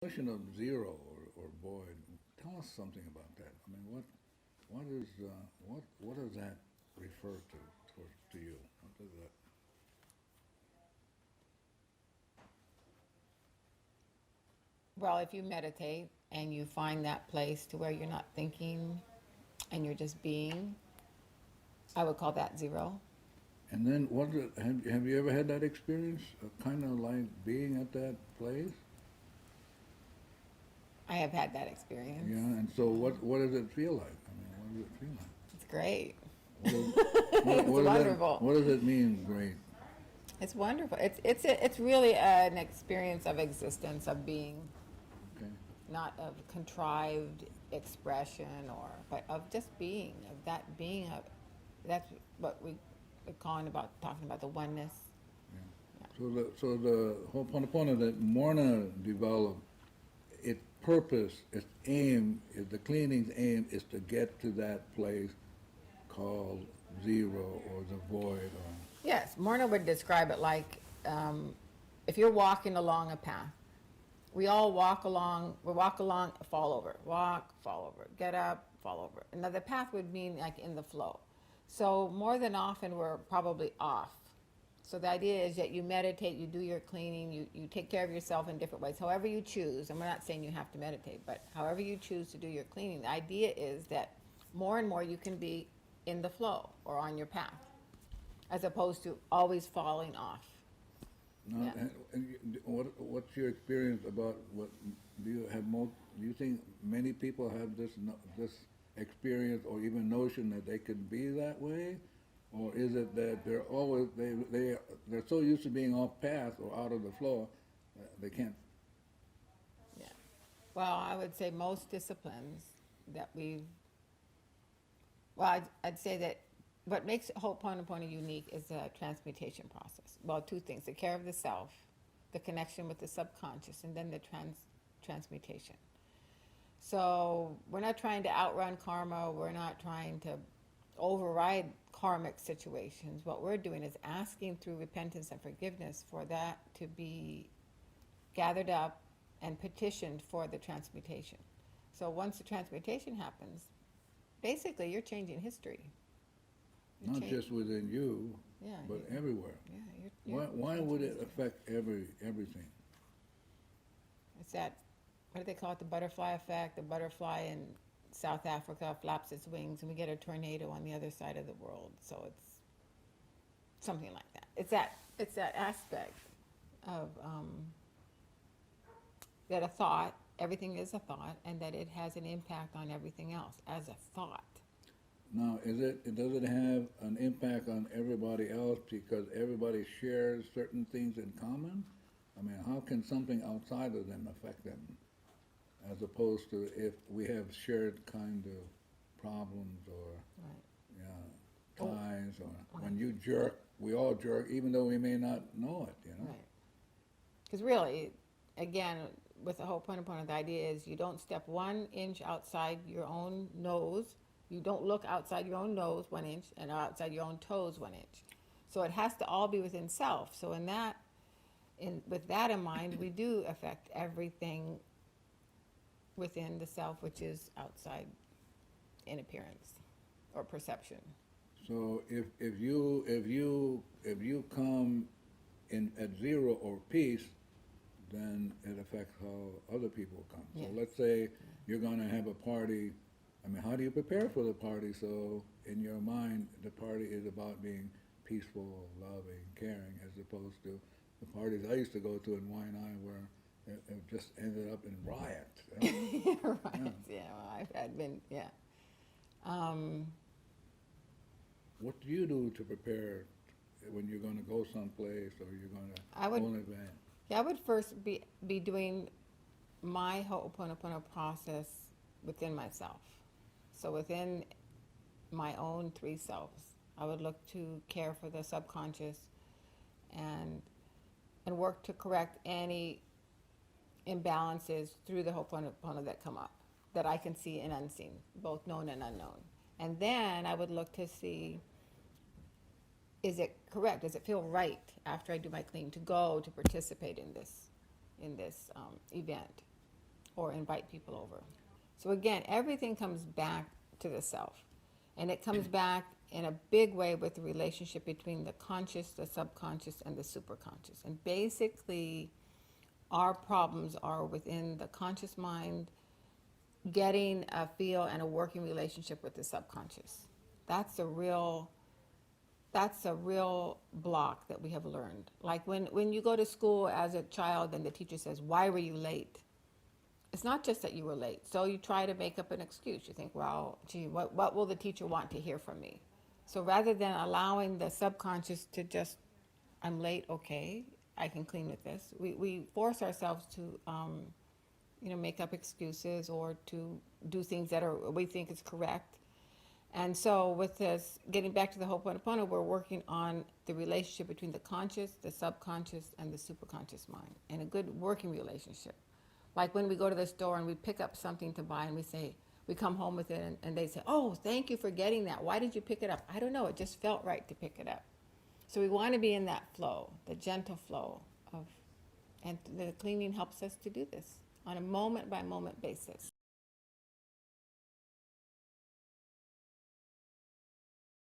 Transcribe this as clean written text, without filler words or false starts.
Notion of zero or void. Tell us something about that. I mean, what does that refer to you? What does that? Well, if you meditate and you find that place to where you're not thinking and you're just being, I would call that zero. And then, have you ever had that experience, kind of like being at that place? I have had that experience. Yeah, and so what does it feel like? I mean, what does it feel like? It's great. It's wonderful. What does it mean, great? It's wonderful. It's really an experience of existence, of being, Okay. not of contrived expression but of just being, of that being. That's what we're talking about the oneness. Yeah. So the Ho'oponopono that Morna developed, its purpose, its aim, the cleaning's aim is to get to that place called zero or the void. Yes, Morna would describe it like if you're walking along a path. We all walk along, fall over, walk, fall over, get up, fall over. And now the path would mean like in the flow. So more than often we're probably off. So the idea is that you meditate, you do your cleaning, you take care of yourself in different ways, however you choose. And we're not saying you have to meditate, but however you choose to do your cleaning, the idea is that more and more you can be in the flow or on your path, as opposed to always falling off. No, Yeah. and what's your experience about what do you think many people have this experience or even notion that they could be that way? Or is it that they're always they're so used to being off path or out of the flow, they can't? Yeah. Well, I would say most disciplines that I'd say that what makes Ho'oponopono unique is the transmutation process. Well, two things: the care of the self, the connection with the subconscious, and then the transmutation. So we're not trying to outrun karma. We're not trying to override karmic situations. What we're doing is asking through repentance and forgiveness for that to be gathered up and petitioned for the transmutation. So once the transmutation happens, basically you're changing history. Not just within you, yeah, but everywhere. Yeah, Why would it affect everything? It's that, what do they call it, the butterfly effect? The butterfly in South Africa flaps its wings and we get a tornado on the other side of the world. So it's something like that. It's that aspect of that a thought, everything is a thought, and that it has an impact on everything else as a thought. Now, does it have an impact on everybody else because everybody shares certain things in common? I mean, how can something outside of them affect them? As opposed to if we have shared kind of problems or ties, or when you jerk, we all jerk, even though we may not know it, you know? Right. Because really, again, with the Ho'oponopono, the idea is you don't step 1 inch outside your own nose, you don't look outside your own nose 1 inch, and outside your own toes 1 inch. So it has to all be within self. So with that in mind, we do affect everything within the self, which is outside in appearance or perception. So if you come in at zero or peace, then it affects how other people come. Yes. So let's say you're going to have a party. I mean, how do you prepare for the party? So in your mind, the party is about being peaceful, loving, caring, as opposed to the parties I used to go to in Waianae where it just ended up in riot. Right. Yeah. Well, I've been. Yeah. What do you do to prepare when you're going to go someplace or you're going to own an event? Yeah, I would first be doing my Ho'oponopono process within myself. So within my own 3 selves, I would look to care for the subconscious and work to correct any imbalances through the Ho'oponopono that come up, that I can see and unseen, both known and unknown. And then I would look to see, is it correct? Does it feel right after I do my clean to go to participate in this event? or invite people over. So again, everything comes back to the self. And it comes back in a big way with the relationship between the conscious, the subconscious, and the superconscious. And basically, our problems are within the conscious mind getting a feel and a working relationship with the subconscious. That's a real block that we have learned. Like when you go to school as a child and the teacher says, "Why were you late?" It's not just that you were late. So you try to make up an excuse. You think, well, gee, what will the teacher want to hear from me? So rather than allowing the subconscious to just, I'm late, okay, I can clean with this, we force ourselves to make up excuses or to do things that we think is correct. And so with this, getting back to the Ho'oponopono, we're working on the relationship between the conscious, the subconscious, and the superconscious mind, and a good working relationship. Like when we go to the store and we pick up something to buy and we come home with it and they say, "Oh, thank you for getting that. Why did you pick it up?" "I don't know, it just felt right to pick it up." So we want to be in that flow, the gentle flow and the cleaning helps us to do this on a moment by moment basis.